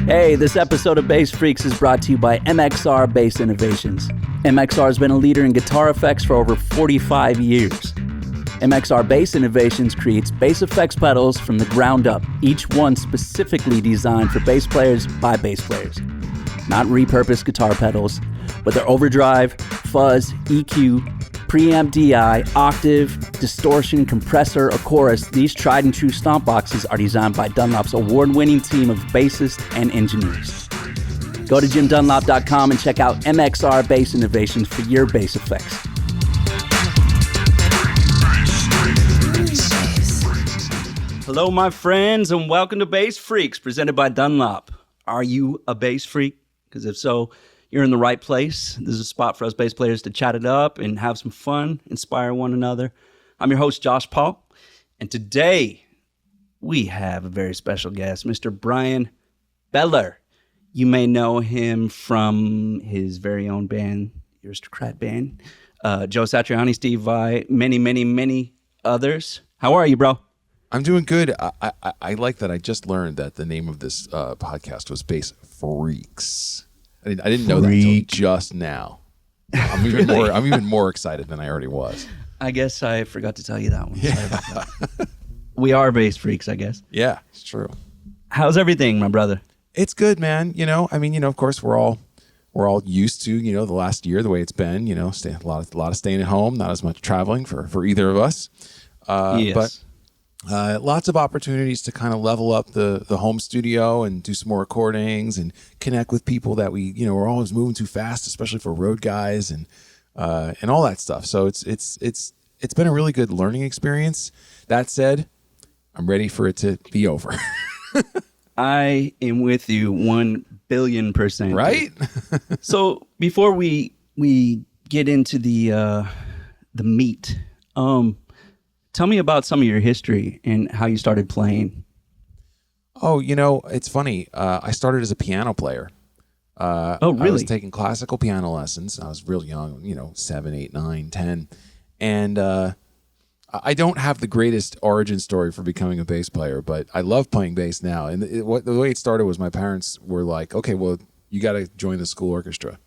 Hey, this episode of Bass Freaks is brought to you by MXR Bass Innovations. MXR has been a leader in guitar effects for over 45 years. MXR Bass Innovations creates bass effects pedals from the ground up, each one specifically designed for bass players by bass players. Not repurposed guitar pedals, but their overdrive, fuzz, EQ, preamp DI, octave, distortion, compressor, or chorus. These tried and true stomp boxes are designed by Dunlop's award-winning team of bassists and engineers. Go to jimdunlop.com and check out MXR Bass Innovations for your bass effects. Hello, my friends, and welcome to Bass Freaks, presented by Dunlop. Are you a bass freak? Because if so, you're in the right place. This is a spot for us bass players to chat it up and have some fun, inspire one another. I'm your host, Josh Paul, and today we have a very special guest, Mr. Bryan Beller. You may know him from his very own band, Aristocrat Band, Joe Satriani, Steve Vai, many others. How are you, bro? I'm doing good. I like that I just learned that the name of this podcast was Bass Freaks. I didn't know that until just now. I'm even more excited than I already was. I guess I forgot to tell you that one. Yeah. Sorry about that. We are Bass Freaks, I guess. Yeah, it's true. How's everything, my brother? It's good, man. Of course, we're all used to, the last year, the way it's been, a lot of staying at home, not as much traveling for either of us. Yes. But lots of opportunities to kind of level up the home studio and do some more recordings and connect with people that we're always moving too fast, especially for road guys and all that stuff. So it's been a really good learning experience. That said, I'm ready for it to be over. I am with you 1,000,000,000%. Right? So before we get into the meat, tell me about some of your history and how you started playing. Oh, it's funny. I started as a piano player. Oh, really? I was taking classical piano lessons. I was real young, 7, 8, 9, 10. And I don't have the greatest origin story for becoming a bass player, but I love playing bass now. And the way it started was my parents were like, okay, well, you got to join the school orchestra.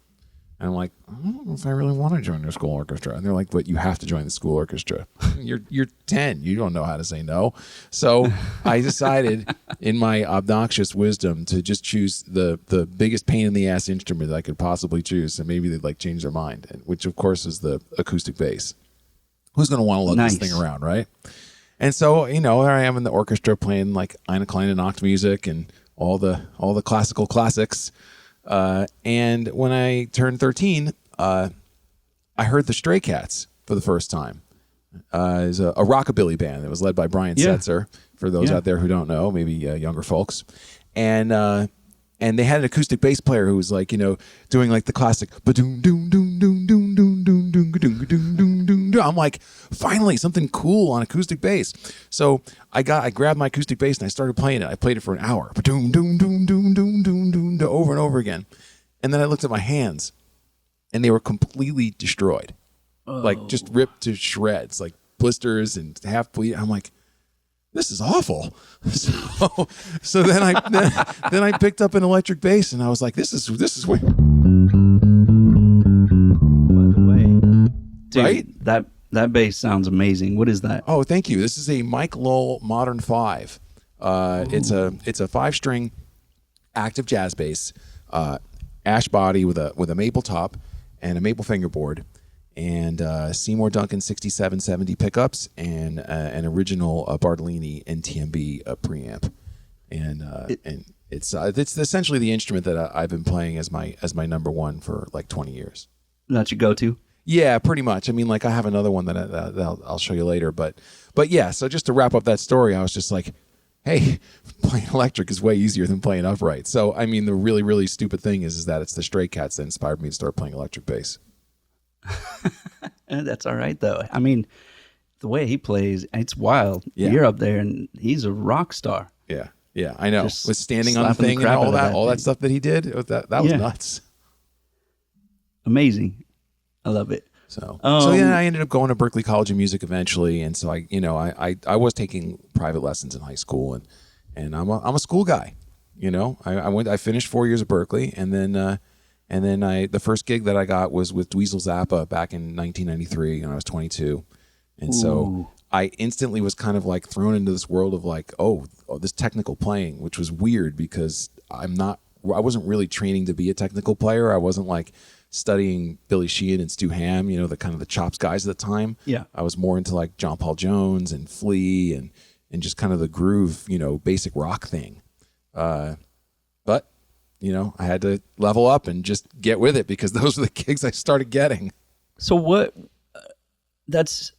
And I'm like, I don't know if I really want to join the school orchestra. And they're like, but you have to join the school orchestra. You're 10. You don't know how to say no. So I decided in my obnoxious wisdom to just choose the biggest pain in the ass instrument that I could possibly choose. And maybe they'd change their mind, which of course is the acoustic bass. Who's going to want to lug this thing around, right? And so, there I am in the orchestra playing Eine Kleine Nacht music and all the classical classics. And when I turned 13, I heard the Stray Cats for the first time. It was a rockabilly band that was led by Brian Setzer, for those out there who don't know, maybe younger folks. And they had an acoustic bass player who was doing the classic ba-doom doom doom doom doom doom doom doom doom doom doom doom. I'm like, finally something cool on acoustic bass. So I grabbed my acoustic bass and I started playing it. I played it for an hour, ba-doom doom doom doom doom doom doom, over and over again. And then I looked at my hands, and they were completely destroyed, just ripped to shreds, blisters and half bleed. I'm like, this is awful. So then I picked up an electric bass, and I was like, this is way. By the way, dude, right? That bass sounds amazing. What is that? Oh, thank you. This is a Mike Lowell Modern 5. It's a 5-string active jazz bass, ash body with a maple top and a maple fingerboard, and Seymour Duncan 6770 pickups and an original Bartolini NTMB preamp, and it's essentially the instrument that I've been playing as my number one for 20 years. That's your go-to? Yeah, pretty much. I mean, I have another one that I'll show you later, but yeah. So just to wrap up that story, I was just like, hey, playing electric is way easier than playing upright. So, I mean, the really, really stupid thing is that it's the Stray Cats that inspired me to start playing electric bass. That's all right, though. I mean, the way he plays, it's wild. Yeah. You're up there, and he's a rock star. Yeah, I know. Just with standing on the thing and all that stuff that he did, that was nuts. Amazing. I love it. So I ended up going to Berklee College of Music eventually, and so I was taking private lessons in high school, and I'm a school guy, You know, I finished 4 years at Berkeley, and then the first gig that I got was with Dweezil Zappa back in 1993, and I was 22, and so I instantly was kind of like thrown into this world of like, oh, this technical playing, which was weird because I wasn't really training to be a technical player. I wasn't like studying Billy Sheehan and Stu Hamm, you know, the kind of the chops guys at the time. Yeah. I was more into like John Paul Jones and Flea and just kind of the groove, you know, basic rock thing. But, you know, I had to level up and just get with it because those were the gigs I started getting. So what, that's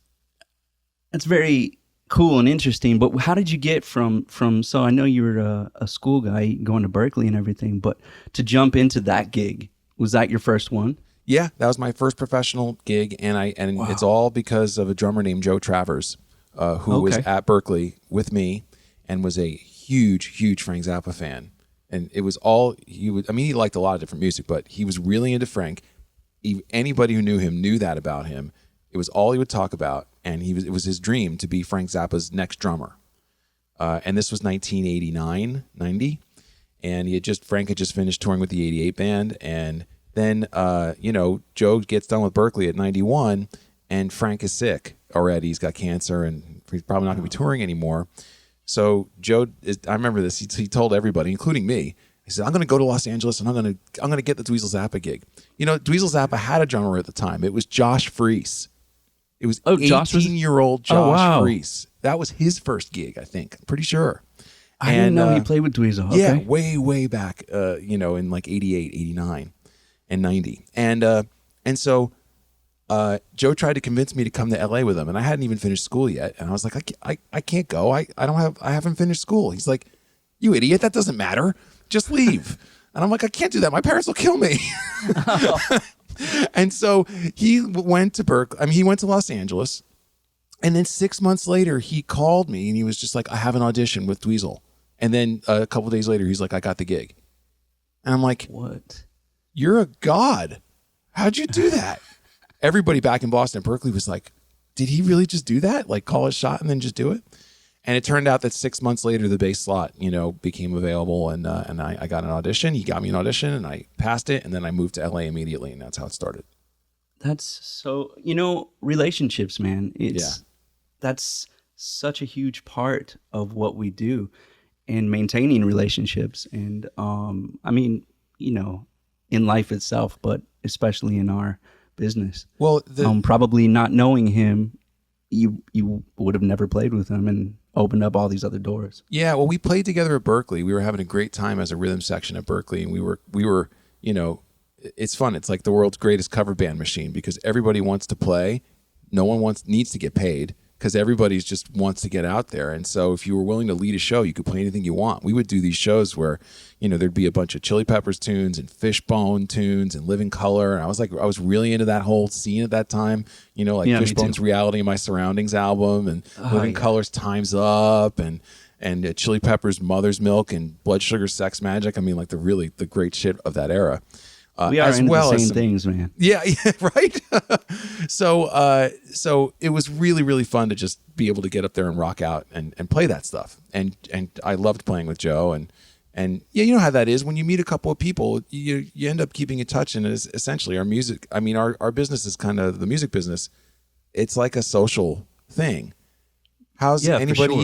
very cool and interesting, but how did you get from so I know you were a school guy going to Berkeley and everything, but to jump into that gig, was that your first one? Yeah, that was my first professional gig, and wow. It's all because of a drummer named Joe Travers, who was at Berkeley with me and was a huge Frank Zappa fan. And it was all he liked a lot of different music, but he was really into Frank. Anybody who knew him knew that about him. It was all he would talk about, and it was his dream to be Frank Zappa's next drummer. And this was 1989, 90, and Frank had just finished touring with the 88 band, and then you know, Joe gets done with Berkeley at 91, and Frank is sick already. He's got cancer, and he's probably not going to be touring anymore. So I remember this. He told everybody, including me. He said, "I'm going to go to Los Angeles and I'm going to get the Dweezil Zappa gig." You know, Dweezil Zappa had a drummer at the time. It was Josh Freese. It was 18-year-old Josh Freese. That was his first gig, I think. I'm pretty sure. I didn't know he played with Dweezil. Okay. Yeah, way back. You know, in like 88, 89, and 90, and so. Joe tried to convince me to come to LA with him, and I hadn't even finished school yet. And I was like, I can't go. I haven't finished school. He's like, "You idiot, that doesn't matter. Just leave." And I'm like, "I can't do that. My parents will kill me." And so he went to Berkeley. I mean, he went to Los Angeles, and then 6 months later, he called me and he was just like, "I have an audition with Dweezil." And then a couple of days later, he's like, "I got the gig." And I'm like, "What? You're a god. How'd you do that?" Everybody back in Boston, Berkeley, was like, "Did he really just do that? Like call his shot and then just do it?" And it turned out that 6 months later, the bass slot, you know, became available, and I got an audition. He got me an audition, and I passed it, and then I moved to LA immediately, and that's how it started. That's so, you know, relationships, man. That's such a huge part of what we do in maintaining relationships, and I mean, you know, in life itself, but especially in our business. Well, probably not knowing him, you would have never played with him and opened up all these other doors. Yeah, well, we played together at Berkeley. We were having a great time as a rhythm section at Berkeley, and we were, you know, it's fun. It's like the world's greatest cover band machine because everybody wants to play. No one needs to get paid because everybody's just wants to get out there. And so if you were willing to lead a show, you could play anything you want. We would do these shows where, you know, there'd be a bunch of Chili Peppers tunes and Fishbone tunes and Living Color. And I was really into that whole scene at that time, you know, like Fishbone's Reality in My Surroundings album and Living Color's Time's Up and Chili Peppers' Mother's Milk and Blood Sugar Sex Magic. I mean, like the great shit of that era. We are into the same things, man. Yeah, right. So it was really, really fun to just be able to get up there and rock out and play that stuff. And I loved playing with Joe. And yeah, you know how that is when you meet a couple of people, you end up keeping in touch. And it's essentially our music. I mean, our business is kind of the music business. It's like a social thing. How's anybody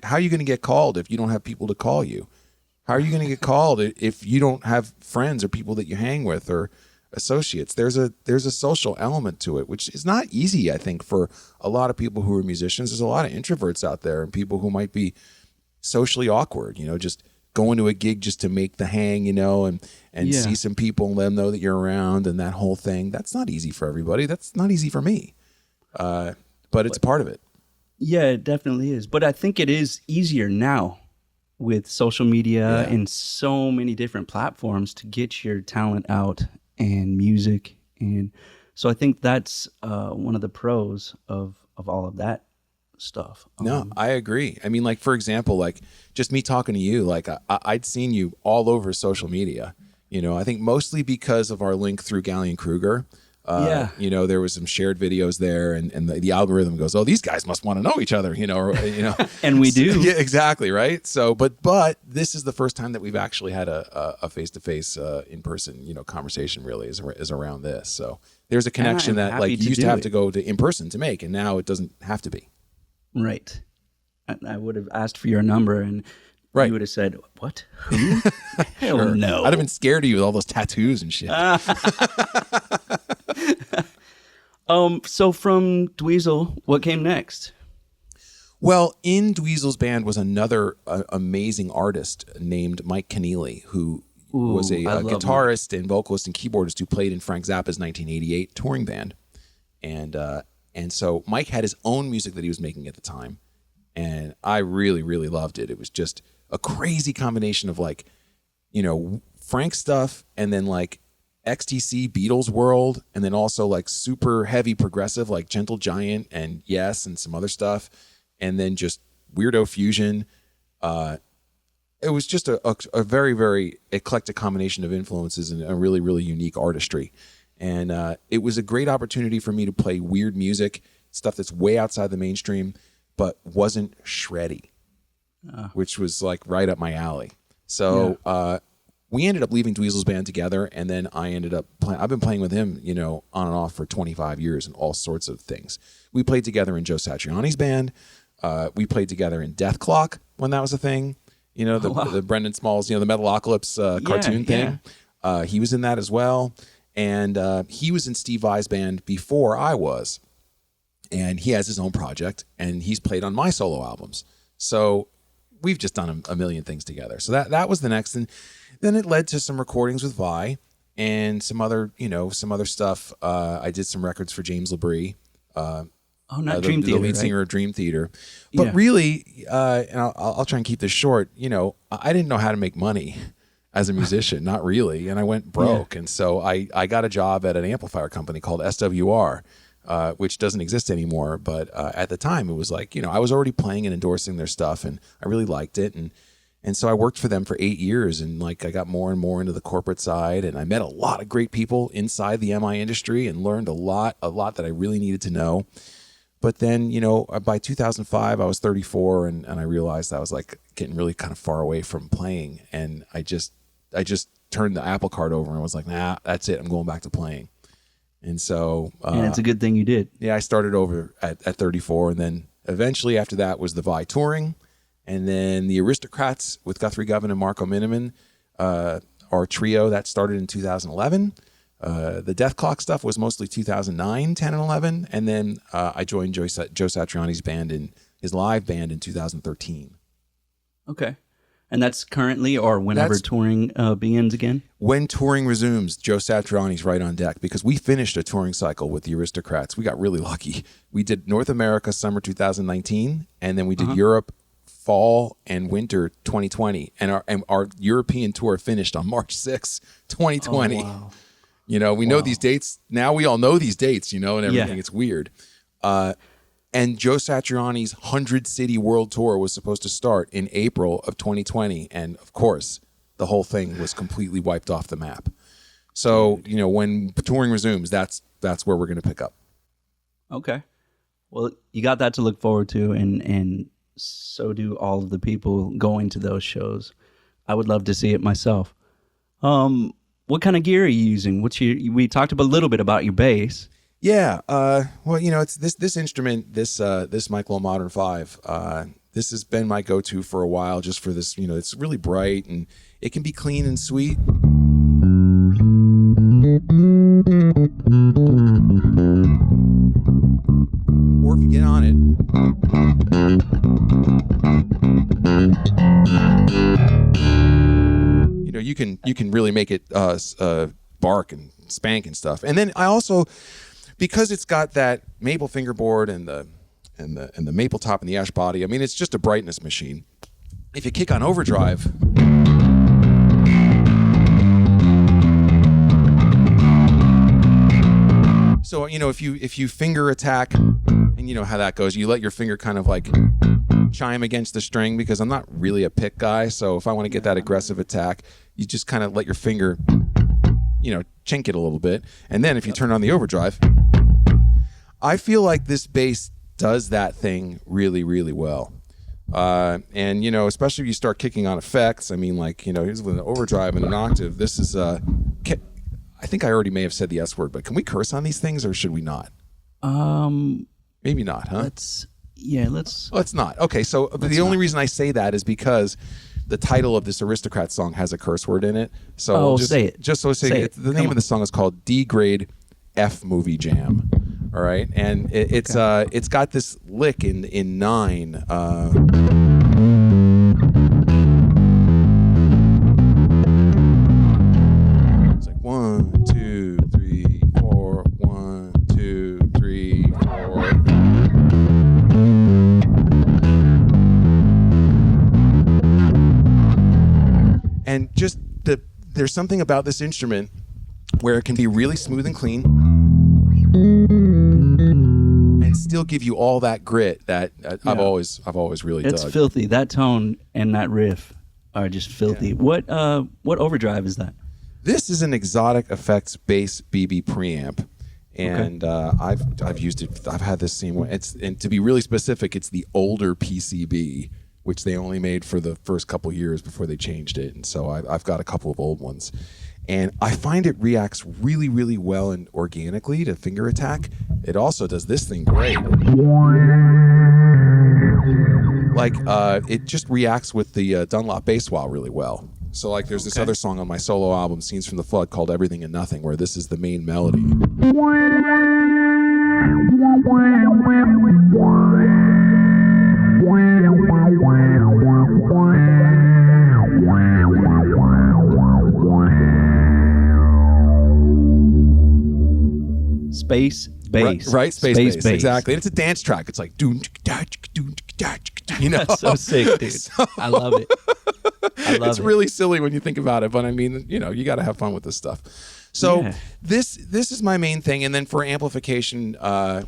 how are you gonna get called if you don't have people to call you? How are you going to get called if you don't have friends or people that you hang with or associates? There's a social element to it, which is not easy, I think, for a lot of people who are musicians. There's a lot of introverts out there and people who might be socially awkward, you know, just going to a gig just to make the hang, you know, and see some people and let them know that you're around and that whole thing. That's not easy for everybody. That's not easy for me. But it's part of it. Yeah, it definitely is. But I think it is easier now with social media and so many different platforms to get your talent out and music. And so I think that's one of the pros of all of that stuff. No, I agree. I mean, like, for example, like just me talking to you, like I'd seen you all over social media, you know, I think mostly because of our link through Gallion Kruger. You know, there was some shared videos there, and the algorithm goes, oh, these guys must want to know each other, you know, and we do. Yeah, exactly, right? So, but this is the first time that we've actually had a face-to-face, in-person, you know, conversation really is around this. So there's a connection that like you used to have to go to in person to make, and now it doesn't have to be. Right. I would have asked for your number, and you would have said, "What? Who? Hell Sure. no!" I'd have been scared of you with all those tattoos and shit. So from Dweezil, what came next? Well, in Dweezil's band was another amazing artist named Mike Keneally, who was a guitarist and vocalist and keyboardist who played in Frank Zappa's 1988 touring band. And so Mike had his own music that he was making at the time, and I really, really loved it. It was just a crazy combination of like, you know, Frank stuff and then like XTC Beatles world, and then also like super heavy progressive like Gentle Giant and Yes and some other stuff, and then just weirdo fusion. It was just a very, very eclectic combination of influences and a really, really unique artistry. And it was a great opportunity for me to play weird music, stuff that's way outside the mainstream, but wasn't shreddy, which was like right up my alley. So we ended up leaving Dweezil's band together, and then I ended up I've been playing with him, you know, on and off for 25 years and all sorts of things. We played together in Joe Satriani's band. We played together in Death Clock when that was a thing. You know, the Brendan Smalls, you know, the Metalocalypse cartoon thing. He was in that as well. And he was in Steve Vai's band before I was. And he has his own project, and he's played on my solo albums. So we've just done a million things together. So that was the next. And then it led to some recordings with Vai and some other stuff. I did some records for James Labrie. Dream Theater, the lead singer of Dream Theater. But really, and I'll try and keep this short, you know, I didn't know how to make money as a musician, not really. And I went broke. And so I got a job at an amplifier company called SWR, which doesn't exist anymore. But at the time, it was like, you know, I was already playing and endorsing their stuff, and I really liked it. And so I worked for them for 8 years, and like I got more and more into the corporate side, and I met a lot of great people inside the MI industry and learned a lot that I really needed to know. But then, you know, by 2005, I was 34, and I realized I was like getting really kind of far away from playing, and I just turned the apple cart over and was like, nah, that's it. I'm going back to playing. And so, and it's a good thing you did. Yeah, I started over at 34, and then eventually after that was the Vai touring, and then the Aristocrats with Guthrie Govan and Marco Miniman, our trio that started in 2011. The Death Clock stuff was mostly 2009, 10, and 11, and then I joined Joe Satriani's band in his live band in 2013. Okay. And that's currently or whenever touring begins again? When touring resumes, Joe Satriani's right on deck, because we finished a touring cycle with the Aristocrats. We got really lucky. We did North America summer 2019, and then we did Europe fall and winter 2020. And our European tour finished on March 6, 2020. Oh, wow. You know, we know these dates. Now we all know these dates, you know, and everything. Yeah. It's weird. And Joe Satriani's 100-city world tour was supposed to start in April of 2020. And, of course, the whole thing was completely wiped off the map. So, you know, when touring resumes, that's where we're going to pick up. Okay. Well, you got that to look forward to, and so do all of the people going to those shows. I would love to see it myself. What kind of gear are you using? We talked a little bit about your bass. Yeah, well, you know, it's this instrument, this Michael Modern 5. This has been my go-to for a while, just for this. You know, it's really bright and it can be clean and sweet. Or if you get on it, you know, you can really make it bark and spank and stuff. And then I also, because it's got that maple fingerboard and the maple top and the ash body, I mean, it's just a brightness machine. If you kick on overdrive, so, you know, if you finger attack, and you know how that goes, you let your finger kind of like chime against the string, because I'm not really a pick guy. So if I want to get that aggressive attack, you just kind of let your finger, chink it a little bit. And then if you turn on the overdrive, I feel like this bass does that thing really, really well. And especially if you start kicking on effects. I mean, like, here's with an overdrive and an octave. This is I think I already may have said the S word, but can we curse on these things, or should we not? Maybe not, huh? Let's not. Okay, so the only reason I say that is because the title of this Aristocrat song has a curse word in it. So say it. The name of the song is called D-Grade F Movie Jam. All right, and it's got this lick in 9. It's like 1, 2, 3, 4. 1, 2, 3, 4. And just there's something about this instrument where it can be really smooth and clean, and still give you all that grit that I've always really dug. It's filthy. That tone and that riff are just filthy. Yeah. What overdrive is that? This is an Exotic Effects bass BB preamp, and I've used it. I've had this same one. And to be really specific, it's the older PCB, which they only made for the first couple years before they changed it. And so I've got a couple of old ones. And I find it reacts really, really well and organically to finger attack. It also does this thing great. Like, it just reacts with the Dunlop bass wah really well. So, like, there's this other song on my solo album, Scenes from the Flood, called Everything and Nothing, where this is the main melody. Space bass. Right, space bass. Exactly. And it's a dance track. It's like, That's so sick, dude. I love it. It's really silly when you think about it, but I mean, you got to have fun with this stuff. So this is my main thing, and then for amplification,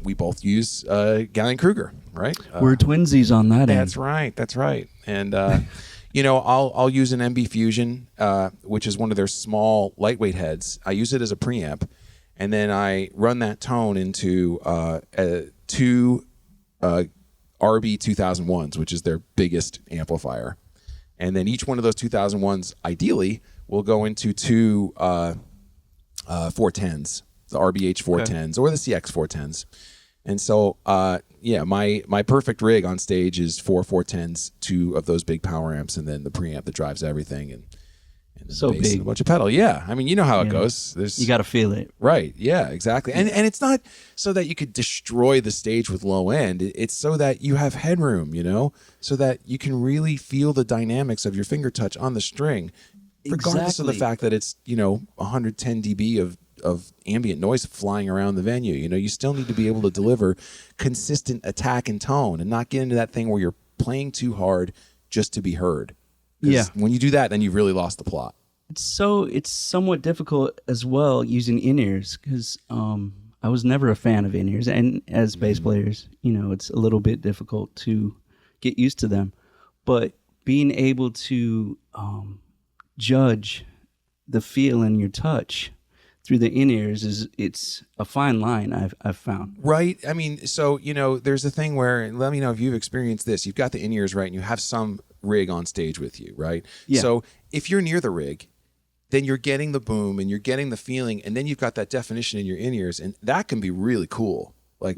we both use Gallien-Kruger, right? We're twinsies on that end. That's right. And I'll use an MB Fusion, which is one of their small lightweight heads. I use it as a preamp, and then I run that tone into two RB 2001s, which is their biggest amplifier. And then each one of those 2001s, ideally, will go into two 410s, the RBH 410s or the CX 410s. And so, my perfect rig on stage is 4 410s, 2 of those big power amps, and then the preamp that drives everything, and so bass big, and a bunch of pedal. Yeah, I mean, you know how it goes. You got to feel it, right? Yeah, exactly. And it's not so that you could destroy the stage with low end. It's so that you have headroom, so that you can really feel the dynamics of your finger touch on the string, regardless of the fact that it's 110 dB of ambient noise flying around the venue. You still need to be able to deliver consistent attack and tone, and not get into that thing where you're playing too hard just to be heard. Yeah. When you do that, then you've really lost the plot. It's somewhat difficult as well using in-ears, because I was never a fan of in-ears, and as bass players, it's a little bit difficult to get used to them. But being able to judge the feel in your touch through the in-ears it's a fine line I've found. Right. I mean, so there's a thing where, let me know if you've experienced this. You've got the in-ears right, and you have some rig on stage with you, right? Yeah. So if you're near the rig, then you're getting the boom and you're getting the feeling, and then you've got that definition in your in-ears, and that can be really cool. Like,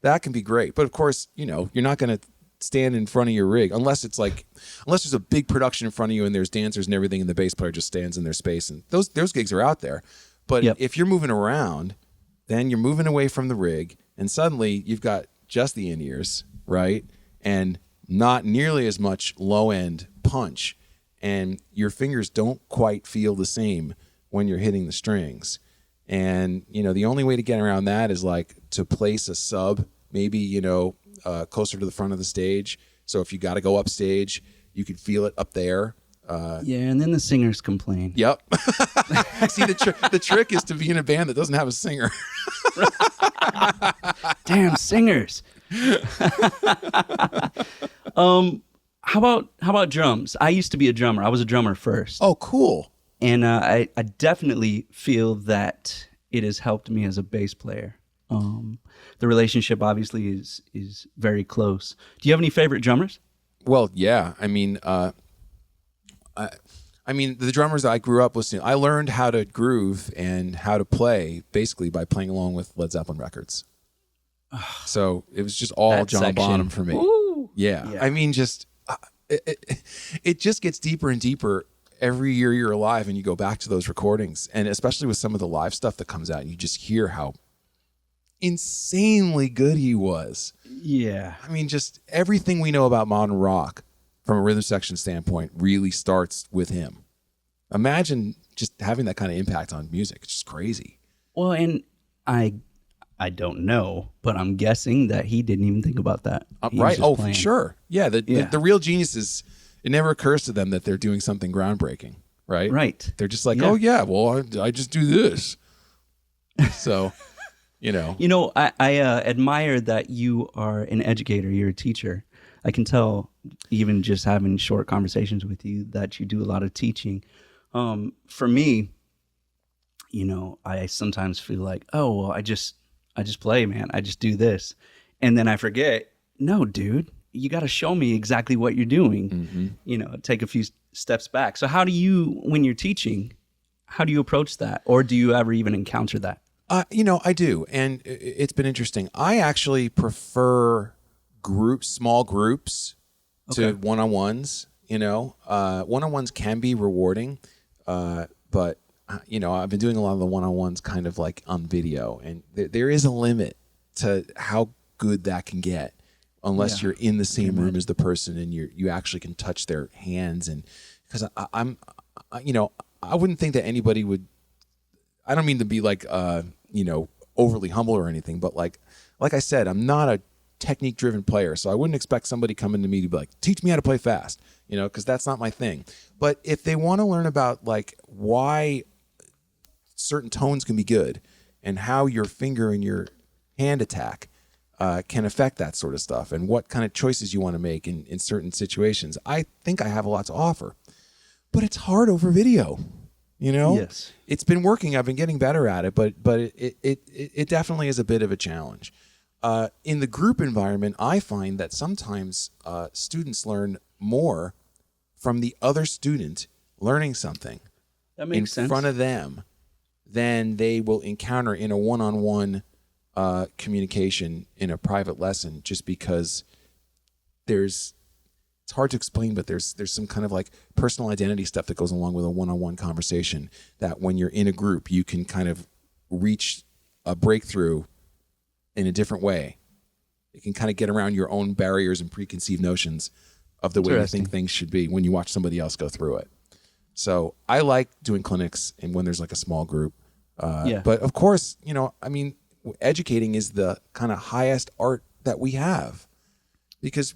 that can be great. But of course, you're not going to stand in front of your rig unless there's a big production in front of you and there's dancers and everything, and the bass player just stands in their space, and those gigs are out there. But if you're moving around, then you're moving away from the rig, and suddenly you've got just the in-ears, right? And not nearly as much low-end punch, and your fingers don't quite feel the same when you're hitting the strings. And, the only way to get around that is like to place a sub, maybe, closer to the front of the stage. So if you got to go upstage, you could feel it up there. And then the singers complain. Yep. See, the trick is to be in a band that doesn't have a singer. Damn singers. How about drums? I used to be a drummer. I was a drummer first. Oh, cool. And I definitely feel that it has helped me as a bass player. The relationship obviously is very close. Do you have any favorite drummers? Well, yeah. I mean, the drummers I grew up listening, I learned how to groove and how to play basically by playing along with Led Zeppelin records. So it was just all That John section. Bonham for me. Ooh. Yeah. Yeah. I mean, just it just gets deeper and deeper every year you're alive, and you go back to those recordings, and especially with some of the live stuff that comes out, and you just hear how insanely good he was. Yeah. I mean, just everything we know about modern rock from a rhythm section standpoint really starts with him. Imagine just having that kind of impact on music. It's just crazy. Well, and I don't know, but I'm guessing that he didn't even think about that. He was Right. just Oh, playing. sure. Yeah. The real geniuses, it never occurs to them that they're doing something groundbreaking, right? Right. They're just like, Yeah. oh, yeah, well, I just do this. So, you know. You know, I admire that you are an educator. You're a teacher. I can tell, even just having short conversations with you, that you do a lot of teaching. For me, you know, I sometimes feel like, oh, well, I just play, man. I just do this. And then I forget, no, dude, you got to show me exactly what you're doing. Mm-hmm. You know, take a few steps back. So how do you, when you're teaching, how do you approach that? Or do you ever even encounter that? You know, I do. And it's been interesting. I actually prefer small groups to one-on-ones. You know, one-on-ones can be rewarding, but you know, I've been doing a lot of the one-on-ones kind of like on video, and there is a limit to how good that can get unless you're in the same room as the person and you actually can touch their hands. And because I'm you know, I wouldn't think that anybody would. I don't mean to be like you know, overly humble or anything, but like I said, I'm not a technique-driven player, so I wouldn't expect somebody coming to me to be like, teach me how to play fast, you know, because that's not my thing. But if they want to learn about like why certain tones can be good and how your finger and your hand attack can affect that sort of stuff and what kind of choices you want to make in certain situations, I think I have a lot to offer. But it's hard over video, you know? Yes. It's been working. I've been getting better at it, but it definitely is a bit of a challenge. In the group environment, I find that sometimes students learn more from the other student learning something That makes sense. in front of them than they will encounter in a one-on-one communication in a private lesson, just because it's hard to explain, but there's some kind of like personal identity stuff that goes along with a one-on-one conversation that when you're in a group, you can kind of reach a breakthrough in a different way. It can kind of get around your own barriers and preconceived notions of the way you think things should be when you watch somebody else go through it. So I like doing clinics and when there's like a small group. But of course, you know, I mean, educating is the kind of highest art that we have, because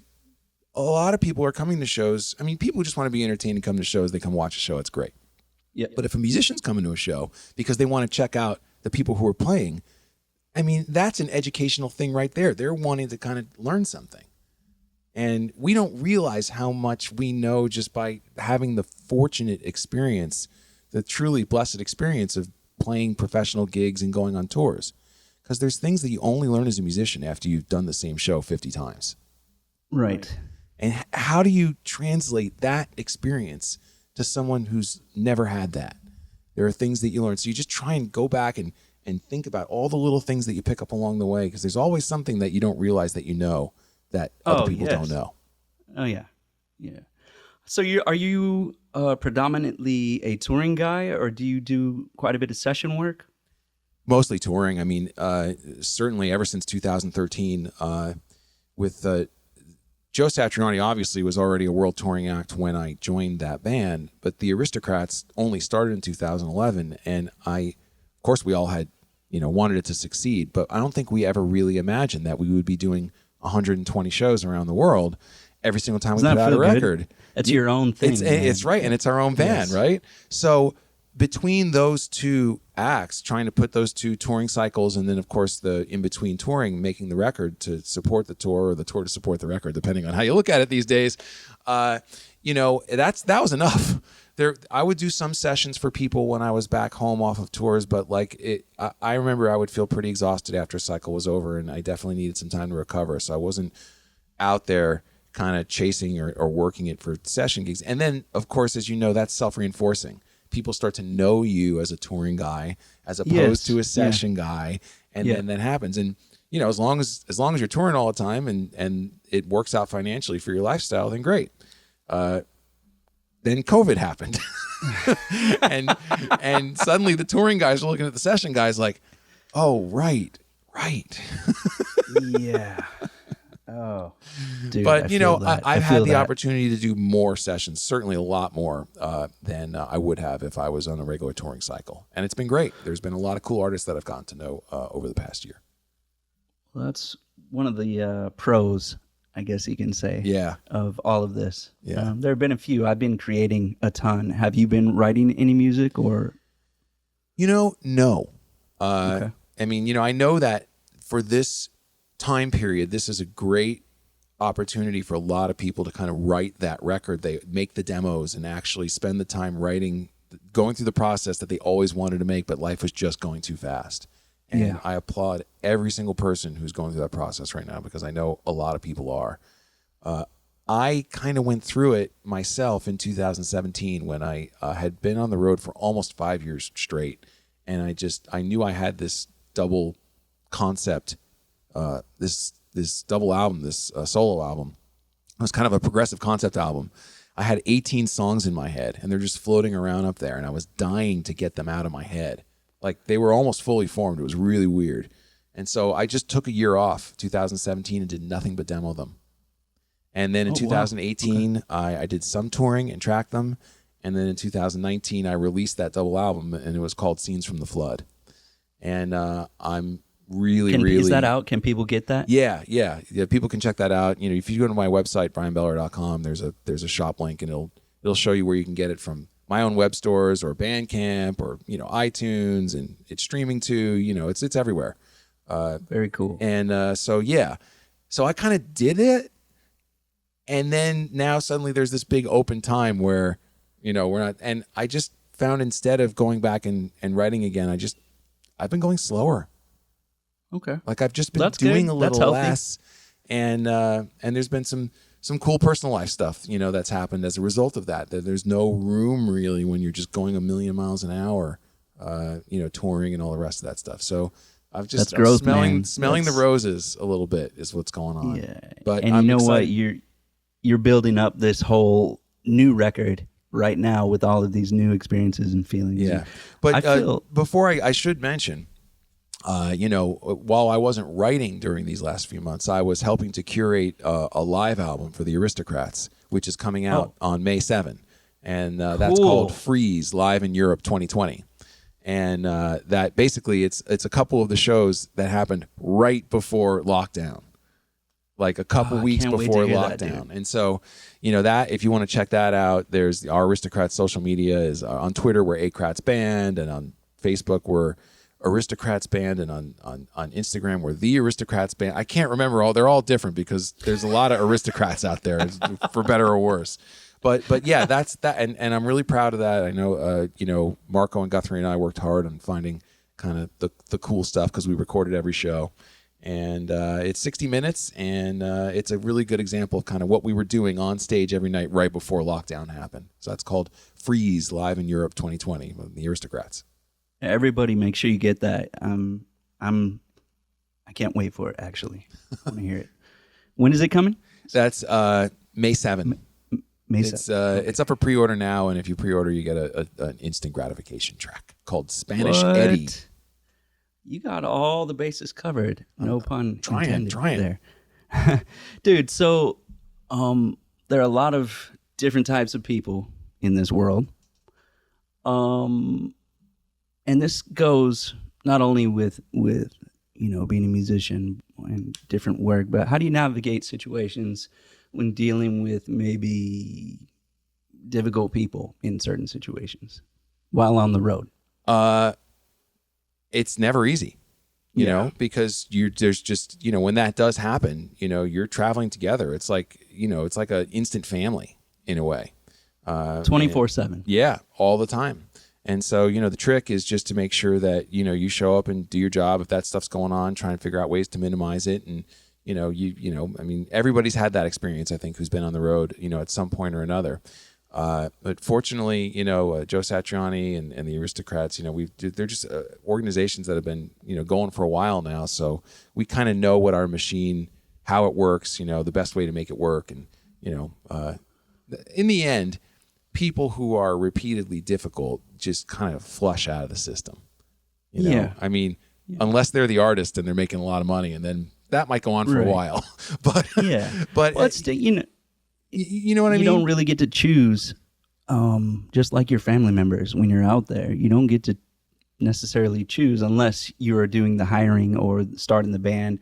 a lot of people are coming to shows. I mean, people just want to be entertained and come to shows. They come watch a show. It's great. Yeah. But if a musician's coming to a show because they want to check out the people who are playing, I mean, that's an educational thing right there. They're wanting to kind of learn something. And we don't realize how much we know just by having the fortunate experience, the truly blessed experience of playing professional gigs and going on tours. Because there's things that you only learn as a musician after you've done the same show 50 times. Right. And how do you translate that experience to someone who's never had that? There are things that you learn. So you just try and go back and think about all the little things that you pick up along the way, because there's always something that you don't realize that you know that other people don't know. Oh, yeah. Yeah. So are you predominantly a touring guy, or do you do quite a bit of session work? Mostly touring. I mean, certainly ever since 2013 with Joe Satriani obviously was already a world touring act when I joined that band, but the Aristocrats only started in 2011, and of course we all had, you know, wanted it to succeed, but I don't think we ever really imagined that we would be doing 120 shows around the world every single time we put out a record. It's your own thing. It's right, and it's our own band, right? So between those two acts, trying to put those two touring cycles, and then of course the in-between touring, making the record to support the tour or the tour to support the record, depending on how you look at it these days, you know, that was enough I would do some sessions for people when I was back home off of tours, but I remember I would feel pretty exhausted after a cycle was over, and I definitely needed some time to recover. So I wasn't out there kind of chasing or working it for session gigs. And then, of course, as you know, that's self-reinforcing. People start to know you as a touring guy as opposed to a session guy, and then that happens. And as long as you're touring all the time and it works out financially for your lifestyle, then great. Then COVID happened, and suddenly the touring guys are looking at the session guys like, oh, right. Yeah. Oh, dude. But I've had the that. opportunity to do more sessions, certainly a lot more than I would have if I was on a regular touring cycle, and it's been great. There's been a lot of cool artists that I've gotten to know over the past year. Well, that's one of the pros, I guess you can say, of all of this. Yeah. There have been a few. I've been creating a ton. Have you been writing any music or? No. Okay. I mean, I know that for this time period, this is a great opportunity for a lot of people to kind of write that record. They make the demos and actually spend the time writing, going through the process that they always wanted to make, but life was just going too fast. And I applaud every single person who's going through that process right now, because I know a lot of people are. I kind of went through it myself in 2017 when I had been on the road for almost 5 years straight. And I knew I had this double concept, this double album, this solo album. It was kind of a progressive concept album. I had 18 songs in my head, and they're just floating around up there, and I was dying to get them out of my head. Like, they were almost fully formed. It was really weird. And so I just took a year off, 2017, and did nothing but demo them. And then in 2018, I did some touring and tracked them. And then in 2019, I released that double album, and it was called Scenes from the Flood. And I'm really... Is that out? Can people get that? Yeah. People can check that out. If you go to my website, bryanbeller.com, there's a shop link, and it'll show you where you can get it from my own web stores or Bandcamp or iTunes, and it's streaming too. It's everywhere. Very cool. And so I kind of did it, and then now suddenly there's this big open time where we're not. And I just found, instead of going back and writing again, I've been going slower. Okay. Like, I've just been doing a little less, and there's been some cool personal life stuff, that's happened as a result of that. There's no room really when you're just going a million miles an hour, touring and all the rest of that stuff. So I've just smelling the roses a little bit is what's going on. Yeah. But and I'm what? You're building up this whole new record right now with all of these new experiences and feelings. Yeah. But before I should mention, while I wasn't writing during these last few months, I was helping to curate a live album for the Aristocrats, which is coming out on May 7. And that's called Freeze Live in Europe 2020. And that basically it's a couple of the shows that happened right before lockdown, like a couple weeks before lockdown. And so, that if you want to check that out, there's our Aristocrats social media is on Twitter, we're Acrats Band, and on Facebook, we're Aristocrats Band, and on Instagram we're the Aristocrats Band. I can't remember they're all different because there's a lot of aristocrats out there, for better or worse. But yeah, that's that, and I'm really proud of that. I know Marco and Guthrie and I worked hard on finding kind of the cool stuff, because we recorded every show, and it's 60 minutes, and it's a really good example of kind of what we were doing on stage every night right before lockdown happened. So that's called Freeze Live in Europe 2020 with the Aristocrats. Everybody, make sure you get that. I can't wait for it. Actually, I want to hear it. When is it coming? That's May 7th. May 7th. It's up for pre-order now, and if you pre-order, you get an instant gratification track called Spanish Eddie. You got all the bases covered. No pun intended. Trying there, dude. So, there are a lot of different types of people in this world. And this goes not only with being a musician and different work, but how do you navigate situations when dealing with maybe difficult people in certain situations while on the road? It's never easy, you know, because there's just, when that does happen, you're traveling together. It's like, it's like an instant family in a way. 24/7. Yeah, all the time. And so, the trick is just to make sure that, you show up and do your job. If that stuff's going on, try and figure out ways to minimize it. And, everybody's had that experience, I think, who's been on the road, at some point or another. But fortunately, Joe Satriani and the Aristocrats, they're just organizations that have been, going for a while now. So we kind of know what our machine, how it works, the best way to make it work. And, in the end, people who are repeatedly difficult just kind of flush out of the system. Yeah. Unless they're the artist and they're making a lot of money, and then that might go on for a while. But but well, you know what I mean? You don't really get to choose, just like your family members when you're out there. You don't get to necessarily choose unless you are doing the hiring or starting the band,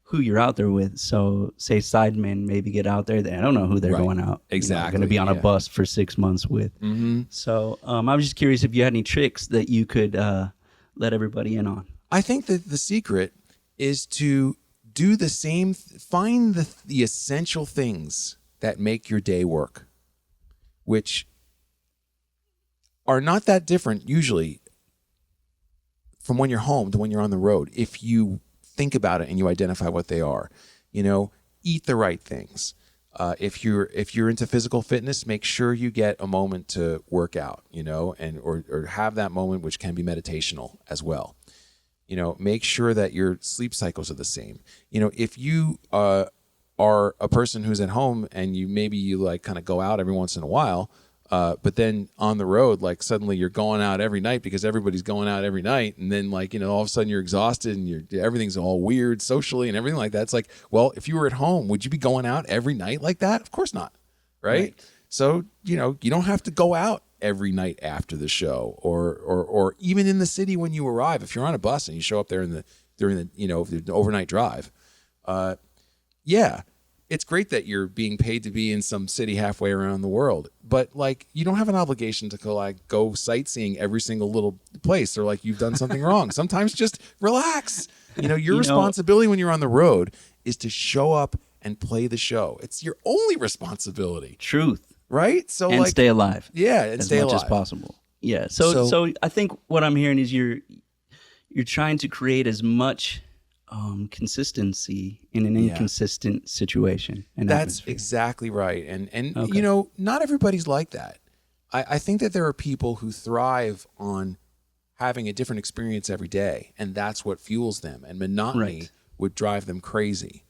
who you're out there with. So say sidemen maybe get out there, they don't know who they're going out. Exactly. Going to be on a bus for 6 months with. Mm-hmm. So I was just curious if you had any tricks that you could let everybody in on. I think that the secret is to do the same, find the essential things that make your day work, which are not that different usually from when you're home to when you're on the road. If you think about it and you identify what they are, eat the right things. If you're into physical fitness, make sure you get a moment to work out, and or have that moment, which can be meditational as well. Make sure that your sleep cycles are the same. If you are a person who's at home and you like kind of go out every once in a while, but then on the road, like suddenly you're going out every night because everybody's going out every night. And then all of a sudden you're exhausted and everything's all weird socially and everything like that. It's like, well, if you were at home, would you be going out every night like that? Of course not. Right. So, you don't have to go out every night after the show or even in the city when you arrive. If you're on a bus and you show up there during the overnight drive, it's great that you're being paid to be in some city halfway around the world, but you don't have an obligation to go sightseeing every single little place or you've done something wrong. Sometimes just relax. Your responsibility when you're on the road is to show up and play the show. It's your only responsibility. Truth. Right? So and stay alive. Yeah, and stay alive as much as possible. Yeah. So I think what I'm hearing is you're trying to create as much consistency in an inconsistent situation. And that's exactly right. And okay. Not everybody's like that. I think that there are people who thrive on having a different experience every day, and that's what fuels them. And monotony would drive them crazy.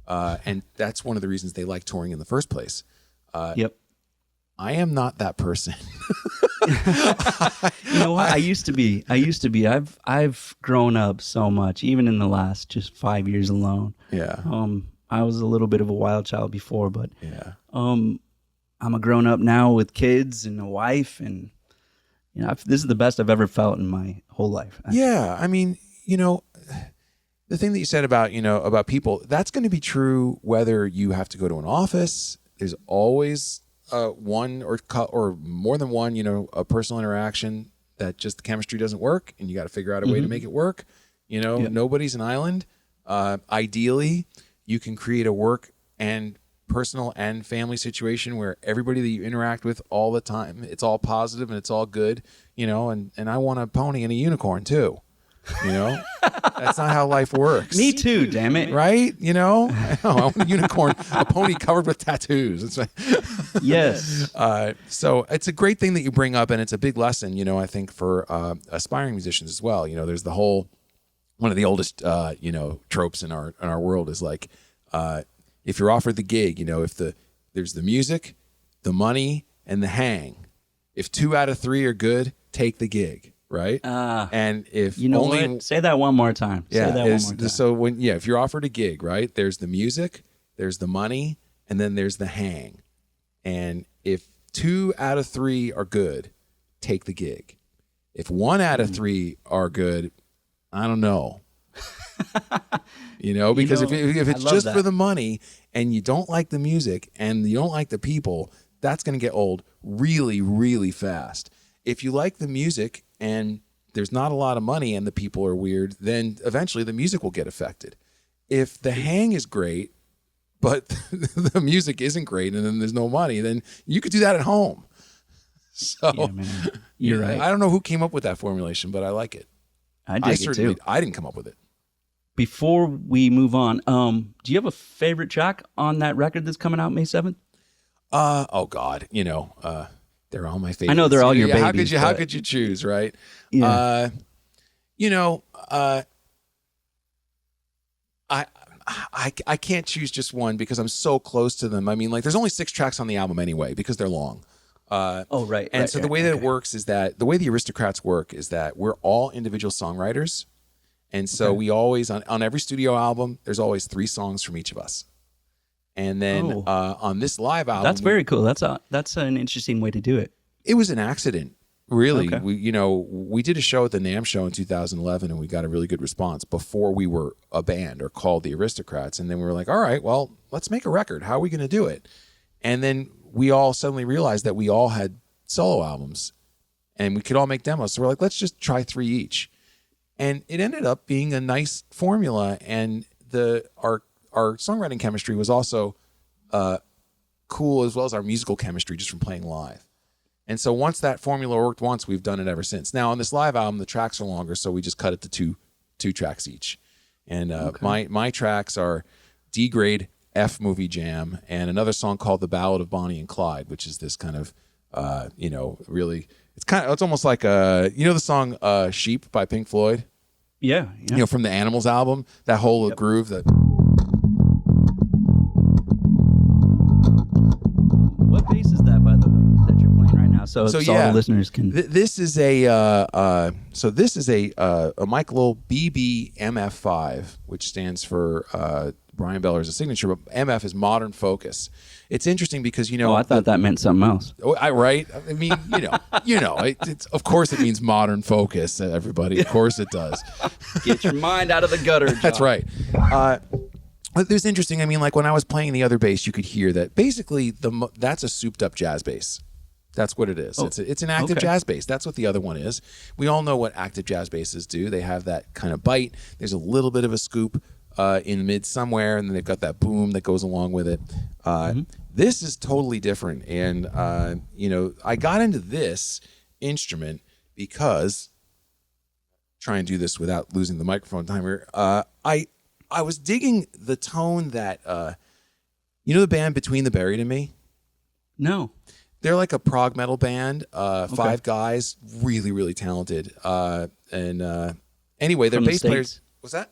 And that's one of the reasons they like touring in the first place. Yep. I am not that person. You know what? I used to be. I've grown up so much, even in the last just 5 years alone. Yeah. I was a little bit of a wild child before, but I'm a grown up now with kids and a wife, and this is the best I've ever felt in my whole life. Yeah. The thing that you said about people, that's going to be true whether you have to go to an office. There's always one or more than one, a personal interaction that just the chemistry doesn't work, and you got to figure out a way to make it work. Nobody's an island. Ideally, you can create a work and personal and family situation where everybody that you interact with all the time, it's all positive and it's all good, and I want a pony and a unicorn too. That's not how life works. Me too, damn it. Right? I want a unicorn, a pony covered with tattoos. It's yes. So it's a great thing that you bring up, and it's a big lesson, I think for aspiring musicians as well. There's the whole, one of the oldest, tropes in our world is if you're offered the gig, there's the music, the money, and the hang. If 2 out of 3 are good, take the gig. Right. And if say that one more time. Yeah. Say that one more time. So if you're offered a gig, right, there's the music, there's the money, and then there's the hang. And if 2 out of 3 are good, take the gig. If 1 out of 3 are good, I don't know. Because if it's just for the money and you don't like the music and you don't like the people, that's going to get old really, really fast. If you like the music and there's not a lot of money and the people are weird, then eventually the music will get affected. If the hang is great, but the music isn't great and then there's no money, then you could do that at home. So Yeah, man. You're right. I don't know who came up with that formulation, but I like it. I dig it too. I didn't come up with it. Before we move on, do you have a favorite track on that record that's coming out May 7th? Oh God, they're all my favorites. I know they're all your babies. How could you choose, right? Yeah. I can't choose just one because I'm so close to them. I mean, like, there's only 6 tracks on the album anyway because they're long. Right. And so the way that it works is that the way the Aristocrats work is that we're all individual songwriters. And so we always, on every studio album, there's always 3 songs from each of us. And then on this live album, that's very cool. That's an interesting way to do it. It was an accident, really. Okay. We did a show at the NAMM show in 2011, and we got a really good response before we were a band or called the Aristocrats. And then we were like, all right, well, let's make a record. How are we going to do it? And then we all suddenly realized that we all had solo albums, and we could all make demos. So we're like, let's just try 3 each. And it ended up being a nice formula, and our songwriting chemistry was also cool, as well as our musical chemistry just from playing live. And so once that formula worked once, we've done it ever since. Now on this live album, the tracks are longer, so we just cut it to two tracks each. And my tracks are D grade F movie jam and another song called The Ballad of Bonnie and Clyde, which is this kind of really, it's almost like the song Sheep by Pink Floyd. Yeah. From the Animals album, that whole groove that. What bass is that, by the way, that you're playing right now? So all the listeners can. This is a Mike Lowell BB MF5, which stands for Bryan Beller as a signature, but MF is Modern Focus. It's interesting because I thought that meant something else. Right? I mean, it's of course it means Modern Focus. Everybody, of course it does. Get your mind out of the gutter, John. That's right. But it was interesting. I mean, like when I was playing the other bass, you could hear that basically that's a souped up jazz bass. That's what it is. Oh, it's an active jazz bass. That's what the other one is. We all know what active jazz basses do. They have that kind of bite. There's a little bit of a scoop in the mid somewhere, and then they've got that boom that goes along with it. This is totally different. And, I got into this instrument because, try and do this without losing the microphone timer, I was digging the tone that, the band Between the Buried and Me? No. They're like a prog metal band, 5 guys, really, really talented. Anyway, their bass players. What's that?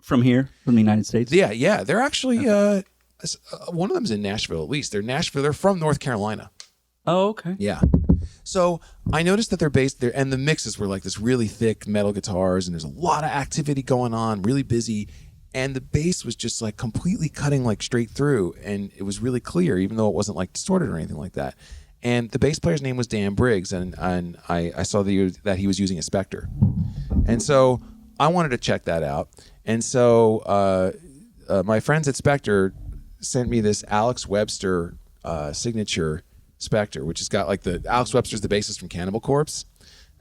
From here, from the United States? Yeah. They're actually, one of them's in Nashville, at least. They're from North Carolina. Oh, okay. Yeah. So I noticed that their bass, and the mixes were like this really thick metal guitars, and there's a lot of activity going on, really busy. And the bass was just like completely cutting like straight through, and it was really clear, even though it wasn't like distorted or anything like that. And the bass player's name was Dan Briggs, and I saw that he was using a Spectre. And so I wanted to check that out. And so my friends at Spectre sent me this Alex Webster signature Spectre, which has got like Alex Webster's the bassist from Cannibal Corpse.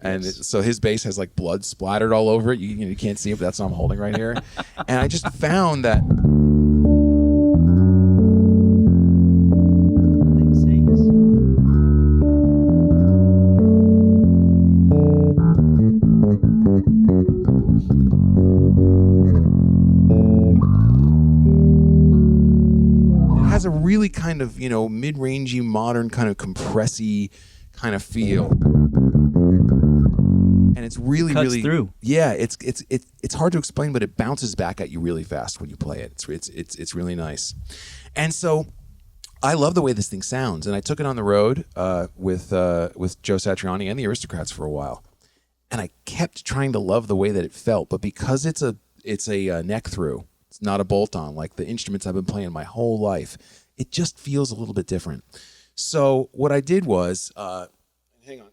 And so his bass has like blood splattered all over it. You can't see it, but that's what I'm holding right here. And I just found that thing sings. it has a really kind of mid-rangey, modern kind of compressy kind of feel. And it's really, Cuts really through. Yeah, it's hard to explain, but it bounces back at you really fast when you play it. It's really nice. And so I love the way this thing sounds. And I took it on the road with Joe Satriani and the Aristocrats for a while. And I kept trying to love the way that it felt, but because it's a neck through, it's not a bolt on like the instruments I've been playing my whole life. It just feels a little bit different. So what I did was, hang on.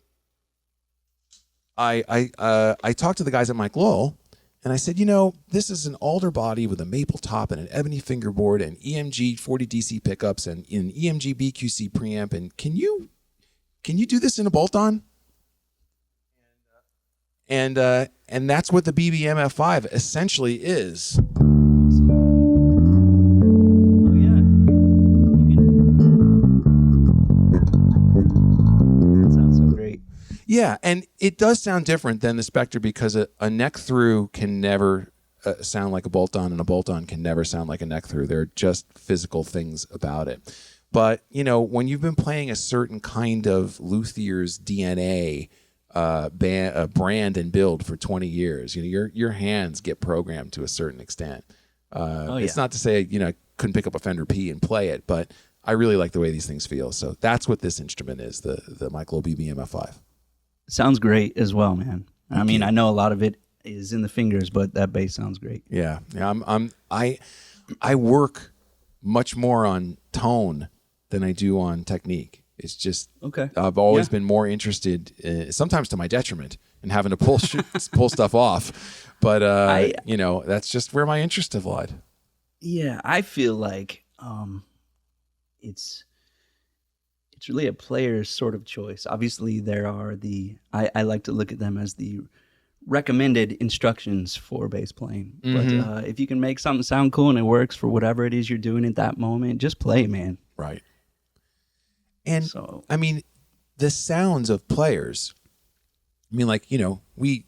I talked to the guys at Mike Lowell, and I said, this is an alder body with a maple top and an ebony fingerboard and EMG 40 DC pickups and an EMG BQC preamp. And can you do this in a bolt-on? And that's what the BBMF5 essentially is. That sounds so Yeah, and it does sound different than the Spectre because a neck through can never sound like a bolt on, and a bolt on can never sound like a neck through. They're just physical things about it. But when you've been playing a certain kind of luthier's DNA brand and build for 20 years, your hands get programmed to a certain extent. It's not to say I couldn't pick up a Fender P and play it, but I really like the way these things feel. So that's what this instrument is, the Michael BB MF5. Sounds great as well, man. I mean, I know a lot of it is in the fingers, but that bass sounds great. Yeah. I work much more on tone than I do on technique. It's just I've always been more interested, sometimes to my detriment, in having to pull stuff off. But that's just where my interests have lied. Yeah, I feel like it's really a player's sort of choice. Obviously, there are I like to look at them as the recommended instructions for bass playing. Mm-hmm. But if you can make something sound cool and it works for whatever it is you're doing at that moment, just play, man. Right. And I mean, the sounds of players. I mean, we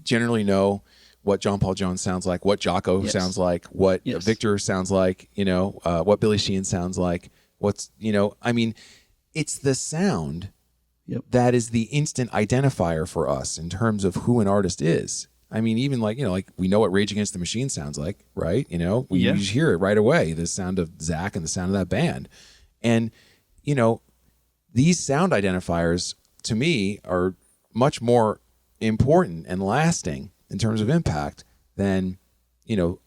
generally know what John Paul Jones sounds like, what Jocko sounds like, what Victor sounds like, what Billy Sheehan sounds like. I mean, it's the sound that is the instant identifier for us in terms of who an artist is. I mean, even we know what Rage Against the Machine sounds like, right? We just hear it right away, the sound of Zach and the sound of that band. And, these sound identifiers, to me, are much more important and lasting in terms of impact than,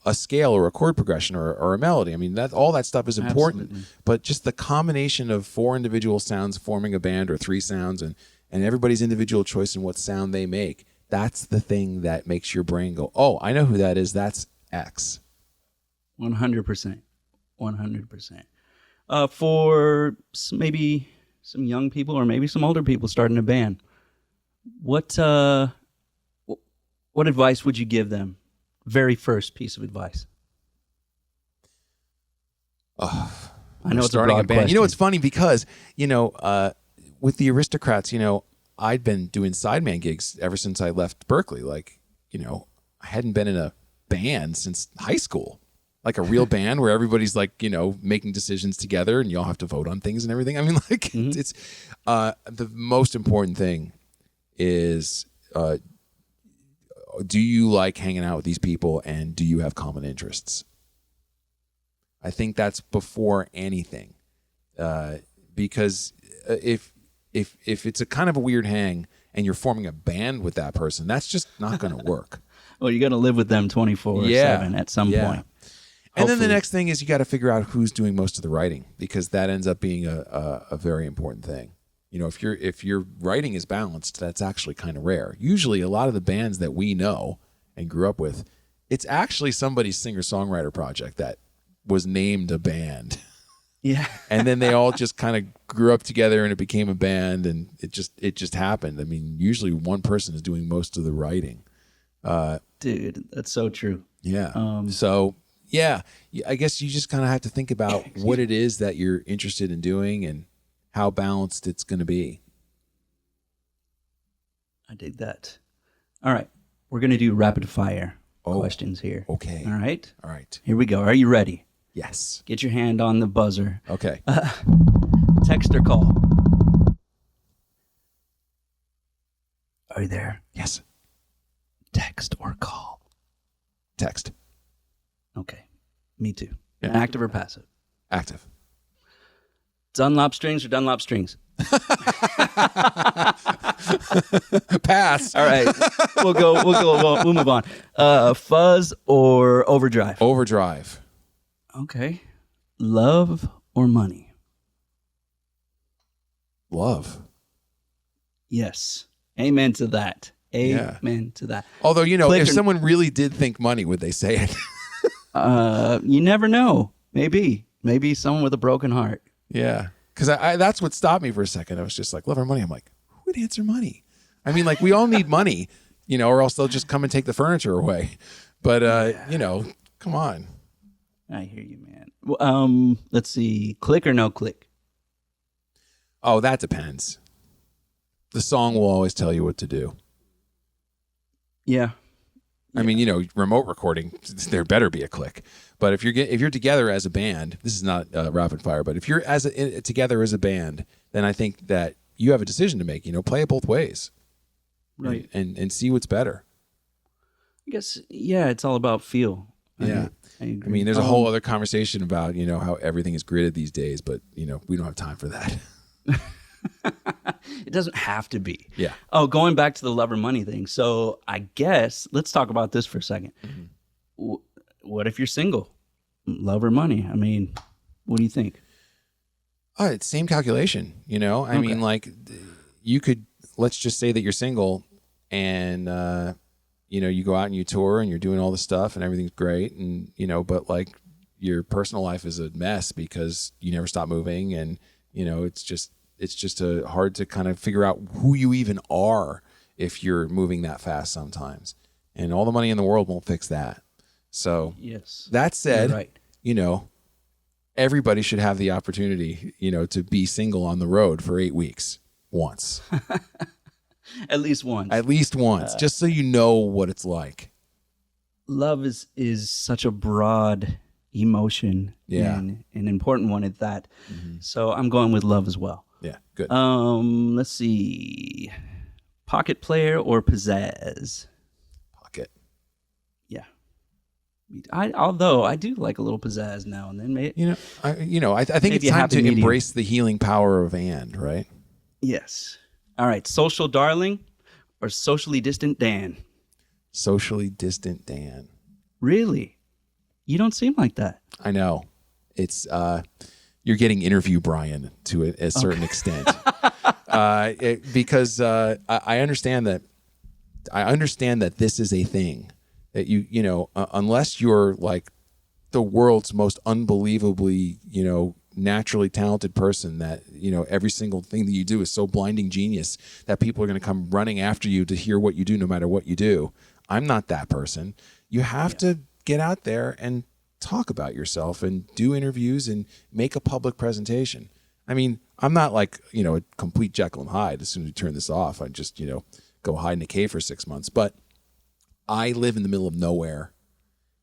a scale or a chord progression or a melody. I mean, all that stuff is important. Absolutely. But just the combination of 4 individual sounds forming a band, or 3 sounds, and everybody's individual choice in what sound they make, that's the thing that makes your brain go, oh, I know who that is. That's X. 100%. 100%. For maybe some young people or maybe some older people starting a band, what advice would you give them? Very first piece of advice. I know it's starting a band. question. It's funny because with the Aristocrats, I'd been doing sideman gigs ever since I left Berkeley. I hadn't been in a band since high school, like a real band where everybody's making decisions together and you all have to vote on things and everything. I mean, it's the most important thing is, do you like hanging out with these people, and do you have common interests? I think that's before anything, because if it's a kind of a weird hang and you're forming a band with that person, that's just not going to work. Well, you got to live with them 24/7 at some point. And then the next thing is you got to figure out who's doing most of the writing, because that ends up being a very important thing. If your writing is balanced, that's actually kind of rare. Usually a lot of the bands that we know and grew up with, it's actually somebody's singer-songwriter project that was named a band. Yeah. And then they all just kind of grew up together and it became a band, and it just happened. I mean, usually one person is doing most of the writing. Dude, that's so true. Yeah. I guess you just kind of have to think about what it is that you're interested in doing and how balanced it's going to be. I dig that. All right. We're going to do rapid fire questions here. Okay. All right. All right. Here we go. Are you ready? Yes. Get your hand on the buzzer. Okay. Text or call? Are you there? Yes. Text or call? Text. Okay. Me too. Yeah. Active or passive? Active. Dunlop strings or Dunlop strings? Pass. All right. We'll move on. Fuzz or overdrive? Overdrive. Okay. Love or money? Love. Yes. Amen to that. Amen to that. Although, if someone really did think money, would they say it? You never know. Maybe someone with a broken heart. Yeah. Because I that's what stopped me for a second. I was just like, love or money? I'm like, who would answer money? I mean, we all need money, or else they'll just come and take the furniture away. But, come on. I hear you, man. Let's see. Click or no click? Oh, that depends. the song will always tell you what to do. Yeah. I mean, you know, remote recording, there better be a click. But if you're together as a band, this is not rapid fire, but if you're together as a band, then I think that you have a decision to make. You know, play it both ways, Right. And see what's better. I guess, yeah, it's all about feel. Yeah. I agree. I mean, there's a whole other conversation about, you know, how everything is gridded these days, but, you know, we don't have time for that. It doesn't have to be. Yeah. Oh, going back to the love or money thing. So I guess let's talk about this for a second. Mm-hmm. What if you're single? Love or money? I mean, what do you think? It's same calculation, you know? I mean, like, you could, let's just say that you're single and, you know, you go out and you tour and you're doing all this stuff and everything's great. And, you know, but like your personal life is a mess because you never stop moving. And, you know, it's just hard to kind of figure out who you even are if you're moving that fast sometimes. And all the money in the world won't fix that. So yes, that said, right. You know, everybody should have the opportunity, you know, to be single on the road for 8 weeks once. At least once. At least once, just so you know what it's like. Love is such a broad emotion, and an important one at that. Mm-hmm. So I'm going with love as well. Yeah, good. Let's see, pocket player or pizzazz? Pocket. Yeah. Although I do like a little pizzazz now and then. I think it's time to embrace the healing power of and, right? Yes. All right, social darling or socially distant Dan? Socially distant Dan. Really? You don't seem like that. I know. It's you're getting interview Bryan to a certain extent. Because I understand that this is a thing that you know, unless you're like the world's most unbelievably, you know, naturally talented person that, you know, every single thing that you do is so blinding genius that people are going to come running after you to hear what you do no matter what you do. I'm not that person. You have to get out there and talk about yourself and do interviews and make a public presentation. I mean, I'm not like, you know, a complete Jekyll and Hyde. As soon as we turn this off, I just, you know, go hide in a cave for 6 months. But I live in the middle of nowhere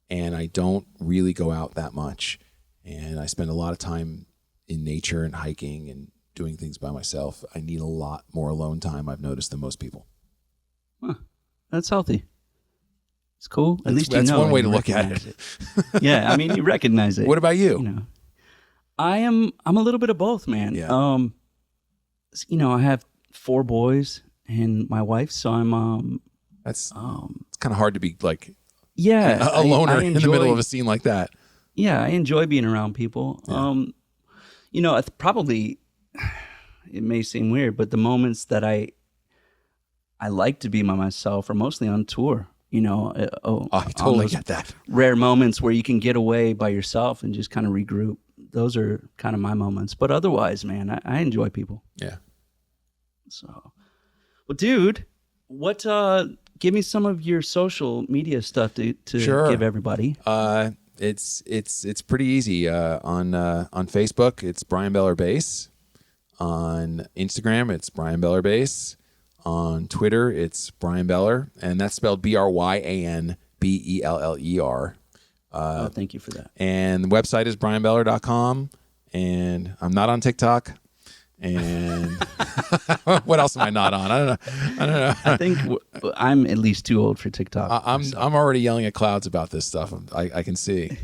and I don't really go out that much. And I spend a lot of time in nature and hiking and doing things by myself. I need a lot more alone time, I've noticed, than most people. Huh. That's healthy. It's cool. At least that's one way to look at it. Yeah, I mean, you recognize it. What about you? You know, I'm a little bit of both, man. Yeah. You know, I have 4 boys and my wife, so I'm it's kind of hard to be like a loner in the middle of a scene like that. Yeah, I enjoy being around people. Yeah. You know, probably it may seem weird, but the moments that I like to be by myself are mostly on tour. You know, I totally get that. Rare moments where you can get away by yourself and just kind of regroup. Those are kind of my moments. But otherwise, man, I enjoy people. Yeah. So, well, dude, give me some of your social media stuff to give everybody. It's pretty easy. On Facebook, it's Bryan Beller Bass. On Instagram, it's Bryan Beller Bass. On Twitter, it's Bryan Beller, and that's spelled BryanBeller. Thank you for that. And the website is bryanbeller.com, and I'm not on TikTok. And what else am I not on? I don't know. I think I'm at least too old for TikTok. I'm already yelling at clouds about this stuff. I can see.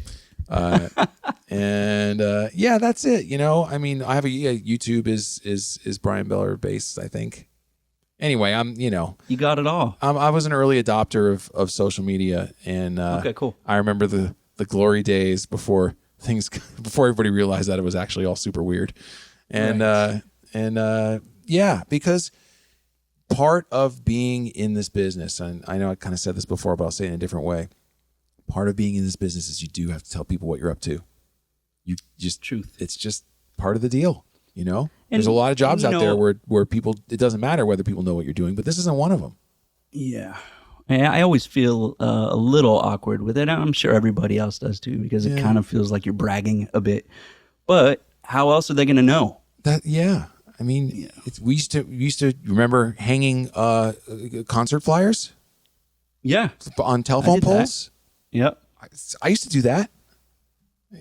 Yeah, that's it. You know, I mean, I have YouTube is Bryan Beller Bass, I think. Anyway, you got it all. I was an early adopter of social media, and okay, cool. I remember the glory days before everybody realized that it was actually all super weird, and right. Yeah, because part of being in this business, and I know I kind of said this before, but I'll say it in a different way. Part of being in this business is you do have to tell people what you're up to. Truth. It's just part of the deal, you know? There's a lot of jobs out there where people, it doesn't matter whether people know what you're doing, but this isn't one of them. Yeah. I always feel a little awkward with it. I'm sure everybody else does too, because it kind of feels like you're bragging a bit. But how else are they going to know? Yeah. I mean, we used to remember hanging concert flyers. Yeah. On telephone poles. Yep. I used to do that.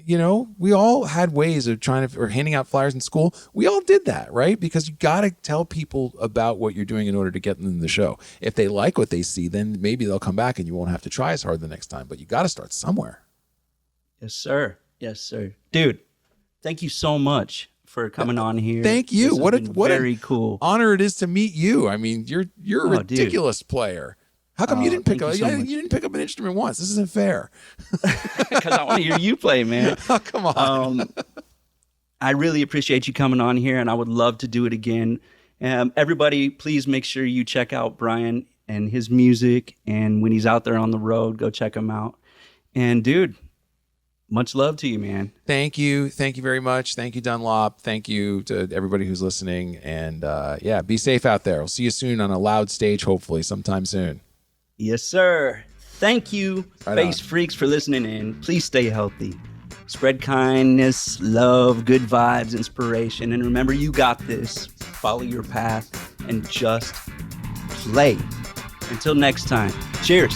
You know, we all had ways of or handing out flyers in school. We all did that, right? Because you got to tell people about what you're doing in order to get them in the show. If they like what they see, then maybe they'll come back and you won't have to try as hard the next time. But you got to start somewhere. Yes, sir. Yes, sir. Dude, thank you so much for coming on here. Thank you. What a cool honor it is to meet you. I mean, you're a ridiculous player. How come you didn't pick up? You didn't pick up an instrument once. This isn't fair. Because I want to hear you play, man. Oh, come on. I really appreciate you coming on here, and I would love to do it again. Everybody, please make sure you check out Bryan and his music. And when he's out there on the road, go check him out. And dude, much love to you, man. Thank you. Thank you very much. Thank you, Dunlop. Thank you to everybody who's listening. And be safe out there. We'll see you soon on a loud stage, hopefully sometime soon. Yes, sir. Thank you, Bass Freaks, for listening in. Please stay healthy. Spread kindness, love, good vibes, inspiration. And remember, you got this. Follow your path and just play. Until next time, cheers.